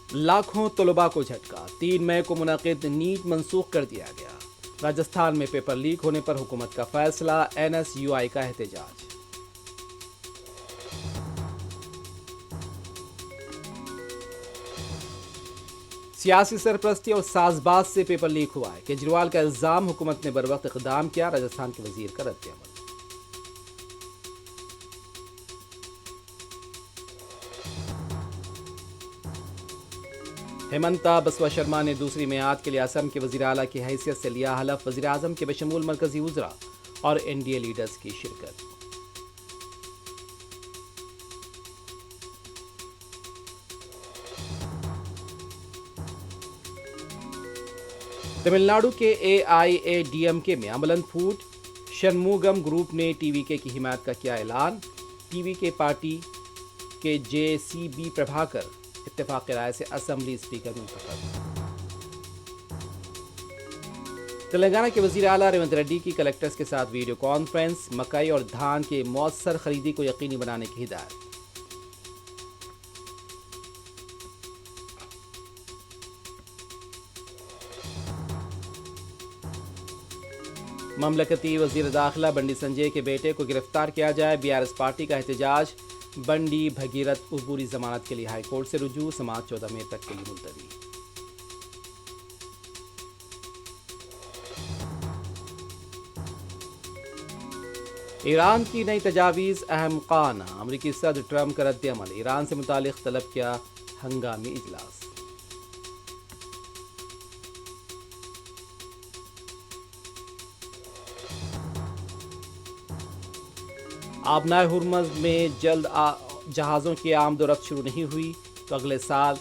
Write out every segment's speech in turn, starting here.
لاکھوں طلباء کو جھٹکا، 3 مئی کو منعقد نیٹ منسوخ کر دیا گیا۔ راجستھان میں پیپر لیک ہونے پر حکومت کا فیصلہ، NSUI کا احتجاج۔ سیاسی سرپرستی اور ساز باز سے پیپر لیک ہوا ہے، کیجریوال کا الزام، حکومت نے بروقت اقدام کیا، راجستھان کے وزیر کا رد عمل۔ ہیمنتا بسوا شرما نے دوسری میعاد کے لیے اسم کے وزیر اعلیٰ کی حیثیت سے لیا حلف، وزیر اعظم کے بشمول مرکزی وزراء اور NDA لیڈرز کی شرکت۔ تمل ناڈو کے AIADMK میں عملاً پھوٹ، شنموگم گروپ نے TVK کی حمایت کا کیا اعلان، TVK پارٹی کے JCB پربھاکر اتفاق رائے سے اسمبلی اسپیکر منتخب۔ تلنگانہ کے وزیر اعلیٰ ریونت ریڈی کی کلکٹرز کے ساتھ ویڈیو کانفرنس، مکئی اور دھان کے مؤثر خریدی کو یقینی بنانے کی ہدایت۔ مملکتی وزیر داخلہ بنڈی سنجے کے بیٹے کو گرفتار کیا جائے، BRS پارٹی کا احتجاج، بنڈی بھگیرتھ عبوری ضمانت کے لیے ہائی کورٹ سے رجوع، سماعت 14 مئی تک کے لیے ملتوی۔ ایران کی نئی تجاویز اہم خانہ، امریکی صدر ٹرمپ کا رد عمل، ایران سے متعلق طلب کیا ہنگامی اجلاس۔ آبنائے ہرمز میں جلد جہازوں کی آمد و رفت شروع نہیں ہوئی تو اگلے سال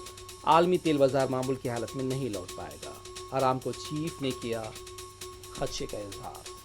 عالمی تیل بازار معمول کی حالت میں نہیں لوٹ پائے گا، ارامکو چیف نے کیا خدشے کا اظہار۔